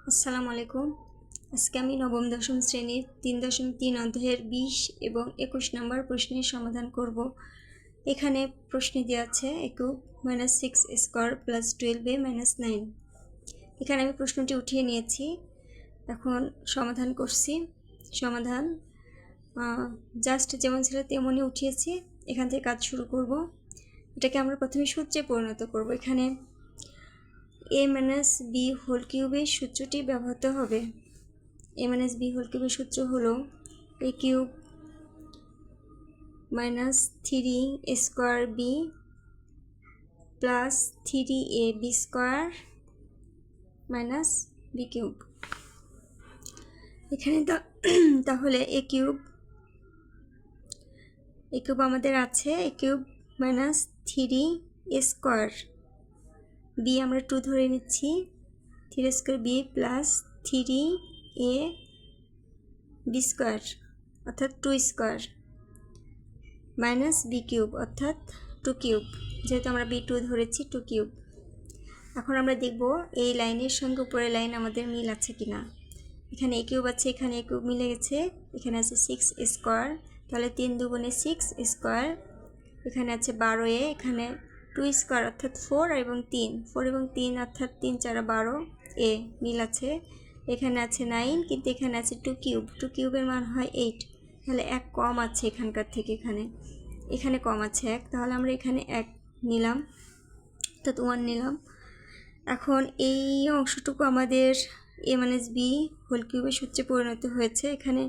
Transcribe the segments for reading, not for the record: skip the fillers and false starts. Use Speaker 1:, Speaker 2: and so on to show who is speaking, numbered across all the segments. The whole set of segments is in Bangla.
Speaker 1: আসসালামু আলাইকুম। আজকে আমি নবম দশম শ্রেণীর 3.3 অধ্যায়ের 20 এবং 21 নম্বর প্রশ্নের সমাধান করব। এখানে প্রশ্নে দেওয়া আছে a cube -6 square plus 12a - 9। এখানে আমি প্রশ্নটি উঠিয়ে নিয়েছি, এখন সমাধান করছি। সমাধান জাস্ট যেমন ছিল তেমনই উঠিয়েছি। এখান থেকে কাজ শুরু করব। এটাকে আমরা প্রথমে সূত্রে পরিণত করব। এখানে a - b হোল কিউবের সূত্রটি ব্যবহৃত হবে। a - b হোল কিউবের সূত্র হলো a cube -3 square b plus 3ab square minus b cube. এখানে তাহলে a কিউব আমাদের আছে a কিউব -3 স্কোয়ার b আমরা 2 ধরে নিচ্ছি, 3 square b plus 3ab square অর্থাৎ 2 স্কোয়ার মাইনাস b কিউব অর্থাৎ 2 কিউব, যেহেতু আমরা b2 ধরেছি 2 কিউব। এখন আমরা দেখব এই লাইনের সঙ্গে উপরের লাইন আমাদের মিল আছে কিনা। এখানে a কিউব আছে, এখানে a কিউব মিলে গেছে। এখানে আছে 6 স্কোয়ার, তাহলে 3 দুগুণে 6 স্কোয়ার। এখানে আছে 12a, এখানে 2 স্কোয়ার অর্থাৎ 4 এবং 3 অর্থাৎ 3 4 12 a মিল আছে। এখানে আছে 9, কিন্তু এখানে আছে 2 কিউব, 2 কিউবের মান হয় 8, তাহলে 1 কম আছে এখানকার থেকে। এখানে কম আছে 1, তাহলে আমরা এখানে 1 নিলাম অর্থাৎ 1 নিলাম। এখন এই অংশটুকু আমাদের a - b হোল কিউবের সূত্রে পরিণত হয়েছে। এখানে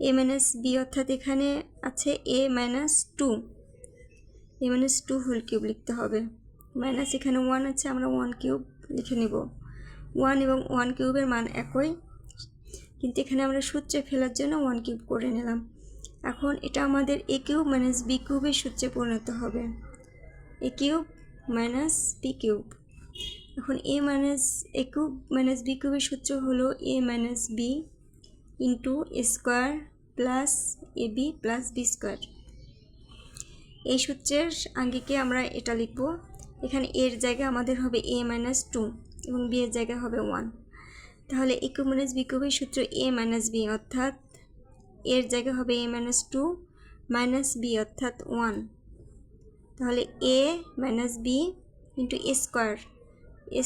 Speaker 1: a - b অর্থাৎ এখানে আছে a - 2 হোল কিউব লিখতে হবে। মাইনাস এখানে 1 আছে, আমরা 1 কিউব লিখে নিব। 1 এবং 1 কিউবের মান একই, কিন্তু এখানে আমরা সূত্রে ফেলার জন্য 1 কিউব করে নিলাম। এখন এটা আমাদের a কিউব - b কিউবের সূত্রে পরিণত হবে, a কিউব - b কিউব। এখন a কিউব - b কিউবের সূত্র হলো a - b into square plus ab plus b square. এই সূত্রের আঙ্গিকে আমরা এটা লিখব। এখানে এর জায়গায় আমাদের হবে a - 2 এবং b এর জায়গায় হবে 1। তাহলে a কিউব - b কিউবের সূত্র a - b অর্থাৎ এর জায়গায় হবে a - 2 মাইনাস b অর্থাৎ 1। তাহলে a - b ইন্টু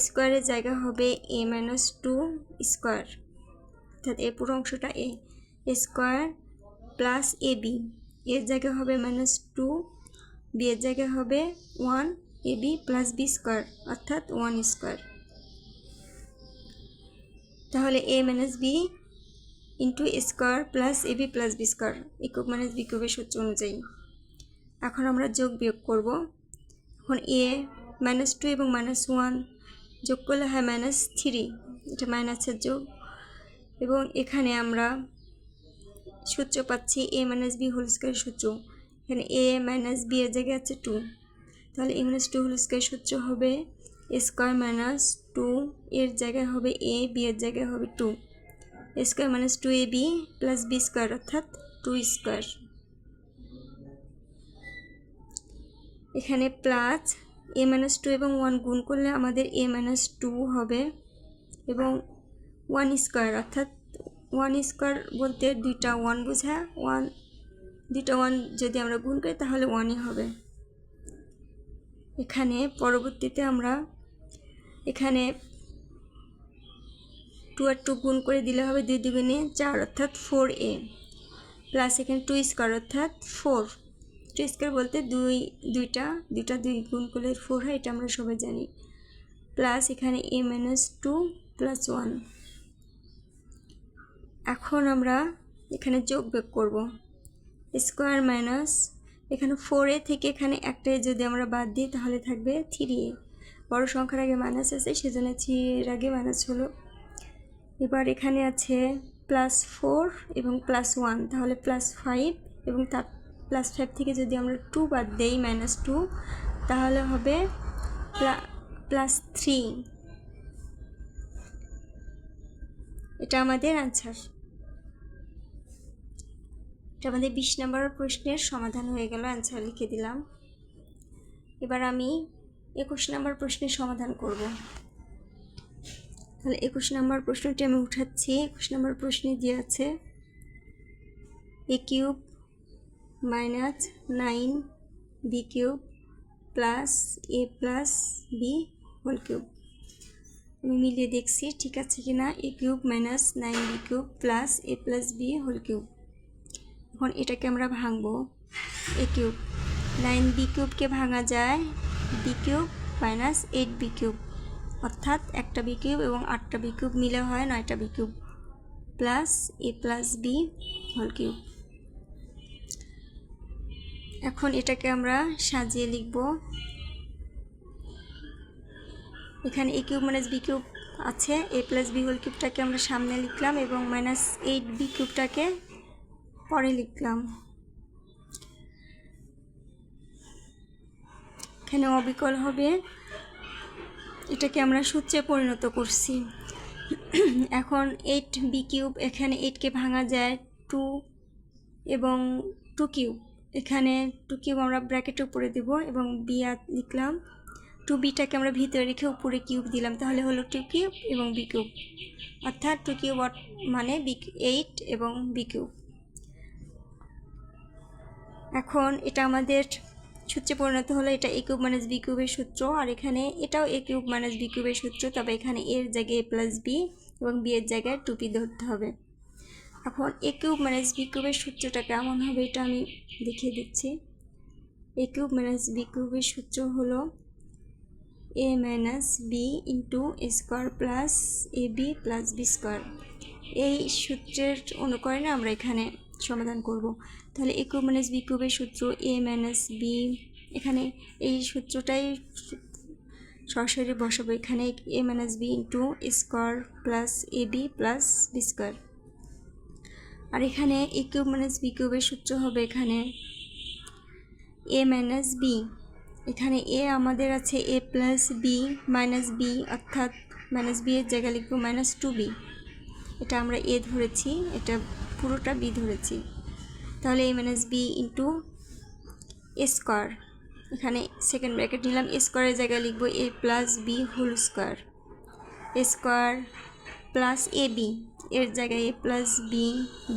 Speaker 1: স্কোয়ারের জায়গা হবে a - 2 স্কোয়ার, অর্থাৎ এই পুরো অংশটা a স্কোয়ার প্লাস ab, এর জায়গায় হবে -2, b এর জায়গায় হবে 1, ab প্লাস b স্কোয়ার অর্থাৎ 1 স্কোয়ার। তাহলে a - b into square plus ab plus b square a cube - b কিউবের সূত্র অনুযায়ী। এখন আমরা যোগ বিয়োগ করব। এখন a -2 এবং -1 যোগ করলে হয় -3, এটা মাইনাসের যোগ। এবং এখানে আমরা সূত্র পাচ্ছি a - b হোল স্কোয়ার সূত্র। এখানে a - b এর জায়গায় আছে 2, তাহলে a - 2 হোল স্কোয়ার সূত্র হবে স্কোয়ার -2, এর জায়গায় হবে a, b এর জায়গায় হবে 2, square -2ab plus b square অর্থাৎ 2 স্কোয়ার। এখানে প্লাস a - 2 এবং 1 গুণ করলে আমাদের a - 2 হবে এবং 1 স্কোয়ার অর্থাৎ 1 স্কোয়ার বলতে 2টা 1 বোঝা। 2টা 1 যদি আমরা গুণ করি তাহলে 1ই হবে। এখানে পরবর্তীতে আমরা এখানে 2 আর 2 গুণ করে দিলে হবে 2 দুগুণে 4 অর্থাৎ 4a প্লাস এখানে 2 স্কোয়ার অর্থাৎ 4। 2 স্কোয়ার বলতে 2টা 2 গুণ করলে 4 হয়, এটা আমরা সবাই জানি। প্লাস এখানে a - 2 প্লাস 1। এখন আমরা এখানে যোগ বিয়োগ করব। স্কোয়ার মাইনাস এখানে 4a থেকে এখানে একটা যদি আমরা বাদ দিই তাহলে থাকবে 3a। বড় সংখ্যার আগে মাইনাস আছে, সেজন্য 3 এর আগে মাইনাস হলো। এবার এখানে আছে +4 এবং +1, তাহলে +5 এবং তার +5 থেকে যদি আমরা 2 বাদ দেই -2, তাহলে হবে +3। এটা আমাদের আনসার। এটা আমাদের 20 নম্বর প্রশ্নের সমাধান হয়ে গেল, আনসার লিখে দিলাম। এবার আমি 21 নম্বর প্রশ্নের সমাধান করব। তাহলে 21 নম্বর প্রশ্নটি আমি উঠাচ্ছি। 21 নম্বর প্রশ্নে দিয়ে আছে a cube minus 9b cube plus a plus b whole cube. আমি মিলিয়ে দেখছি ঠিক আছে কিনা। a cube minus 9b cube plus a plus b whole cube. এখন এটাকে আমরা ভাঙবো। a কিউব 9b কিউবকে ভাঙা যায় b cube minus 8b cube, অর্থাৎ একটা b কিউব এবং 8টা b কিউব মিলে হয় 9টা b cube plus a plus b whole cube. এখন এটাকে আমরা সাজিয়ে লিখব। এখানে a cube minus b cube আছে, a প্লাস b হোল কিউবটাকে আমরা সামনে লিখলাম এবং মাইনাস 8b কিউবটাকে পরে লিখলাম। এখানে অবিকল হবে, এটাকে আমরা সূত্রে পরিণত করছি। এখন 8b কিউব, এখানে 8কে ভাঙা যায় 2 এবং 2 কিউব, এখানে 2 কিউব আমরা ব্র্যাকেটের উপরে দেব এবং b লিখলাম। 2bটাকে আমরা ভিতরে রেখে উপরে কিউব দিলাম, তাহলে হলো 2 কিউব এবং b কিউব, অর্থাৎ 2 কিউব মানে 8 এবং b কিউব। এখন এটা আমাদের সূত্রে পরিণত হলো। এটা a কিউব মাইনাস b কিউবের সূত্র, আর এখানে এটাও a কিউব মাইনাস b কিউবের সূত্র, তবে এখানে এর জায়গায় a প্লাস b এবং b এর জায়গায় 2b ধরতে হবে। এখন a কিউব মাইনাস b কিউবের সূত্রটা কেমন হবে এটা আমি দেখিয়ে দিচ্ছি। a কিউব মাইনাস b কিউবের সূত্র হলো a minus b into a square plus ab plus b square. এই সূত্রের অনুকরণে আমরা এখানে সমাধান করব। তাহলে a কিউব মাইনাস b কিউবের সূত্র a মাইনাস b, এখানে এই সূত্রটাই সরাসরি বসাবো। এখানে a minus b into a square plus ab plus b square. আর এখানে a কিউব মাইনাস b কিউবের সূত্র হবে এখানে a মাইনাস b, এখানে a আমাদের আছে a plus b minus b, অর্থাৎ মাইনাস b এর জায়গায় লিখব মাইনাস 2b। এটা আমরা a ধরেছি, এটা পুরোটা b ধরেছি। তাহলে a minus b into a square, এখানে সেকেন্ড ব্র্যাকেট নিলাম, a স্কোয়ারের জায়গায় লিখব a plus b whole square. a square plus ab, এর জায়গায় a প্লাস b,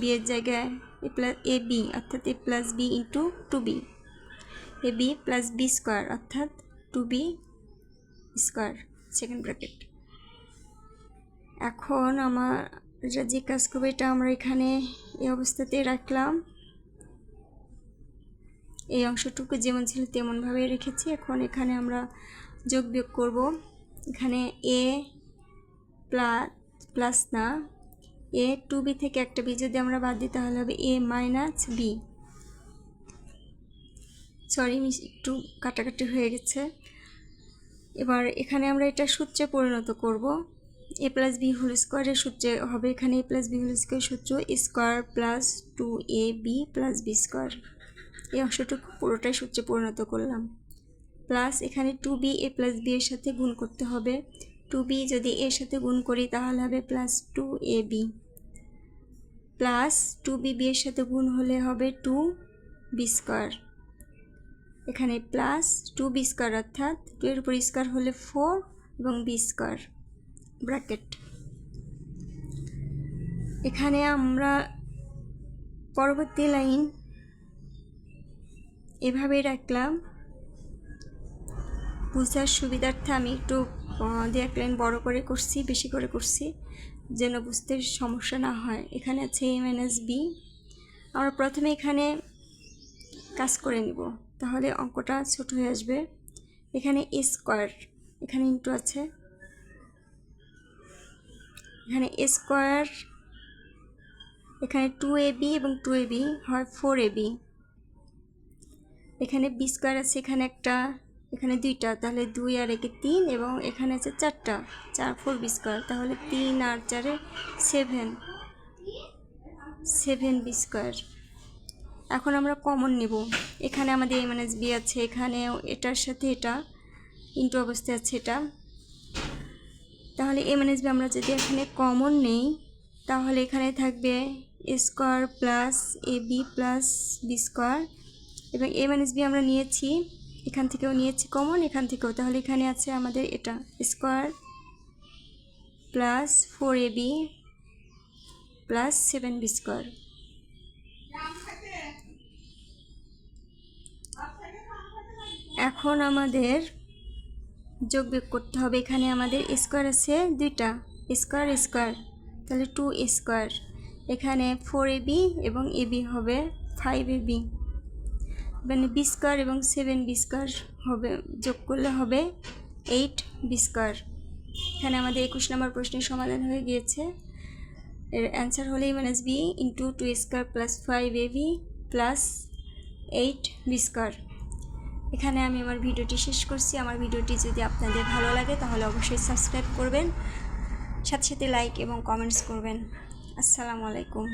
Speaker 1: b এর জায়গায় a প্লাস ab, অর্থাৎ a plus b into 2b, ab plus b square, অর্থাৎ 2b স্কোয়ার সেকেন্ড ব্র্যাকেট। এখন আমরা যে কাজ করবো এটা আমরা এখানে এই অবস্থাতেই রাখলাম, এই অংশটুকু যেমন ছিল তেমনভাবে রেখেছি। এখন এখানে আমরা যোগ বিয়োগ করব। এখানে a প্লাস না, a 2b থেকে একটা b যদি আমরা বাদ দিই তাহলে হবে a মাইনাস b। সরি, একটু কাটাকাটি হয়ে গেছে। এবার এখানে আমরা এটা সূত্রে পরিণত করব। a প্লাস b হোল স্কোয়ারের সূত্রে হবে এখানে a plus b whole square সূত্র square plus 2ab plus b square. এই অংশটুকু পুরোটাই সূত্রে পরিণত করলাম। প্লাস এখানে 2b a প্লাস b এর সাথে গুণ করতে হবে। 2b যদি এর সাথে গুণ করি তাহলে হবে plus 2ab, plus 2b b এর সাথে গুণ হলে হবে 2b স্কোয়ার। এখানে প্লাস 2b স্কোয়ার, অর্থাৎ 2 এর উপর স্কোয়ার হলে 4 এবং b স্কোয়ার ব্র্যাকেট। এখানে আমরা পরবর্তী লাইন এভাবেই রাখলাম। বুঝার সুবিধার্থে আমি একটু 2-1 লাইন বড় করে করছি, বেশি করে করছি যেন বুঝতে সমস্যা না হয়। এখানে আছে a মাইনাস b, আমরা প্রথমে এখানে কাজ করে নিব, তাহলে অঙ্কটা ছোট হয়ে আসবে। এখানে a স্কোয়ার, এখানে ইন্টু আছে, এখানে a স্কোয়ার, এখানে 2ab এবং 2ab হয় 4ab। এখানে b স্কোয়ার আছে, এখানে একটা, এখানে 2টা, তাহলে 2 আর 1 3, এবং এখানে আছে 4টা, 4 4b স্কোয়ার, তাহলে 3 আর 4 7b স্কোয়ার। এখন আমরা কমন নেব। এখানে আমাদের a মাইনাস b আছে, এখানেও এটার সাথে এটা ইন্টু অবস্থায় আছে এটা, তাহলে a মাইনাস b আমরা যদি এখানে কমন নেই তাহলে এখানে থাকবে a square plus ab plus b square, এবং a মাইনাস b আমরা নিয়েছি, এখান থেকেও নিয়েছি কমন, এখান থেকেও, তাহলে এখানে আছে আমাদের এটা square plus 4ab plus 7b square. এখন আমাদের যোগ বিয়োগ করতে হবে। এখানে আমাদের স্কোয়ার আছে দুইটা, স্কোয়ার স্কোয়ার, তাহলে 2 স্কোয়ার। এখানে 4ab এবং ab হবে 5ab, মানে বি স্কোয়ার এবং 7b স্কোয়ার হবে, যোগ করলে হবে 8b স্কোয়ার। এখানে আমাদের 21 নম্বর প্রশ্নের সমাধান হয়ে গিয়েছে। এর অ্যান্সার হলো a minus b into 2 square plus 5ab plus 8b square. এখানে আমি আমার ভিডিওটি শেষ করছি। আমার ভিডিওটি যদি আপনাদের ভালো লাগে তাহলে অবশ্যই সাবস্ক্রাইব করবেন, সাথে সাথে লাইক এবং কমেন্টস করবেন। আসসালামু আলাইকুম।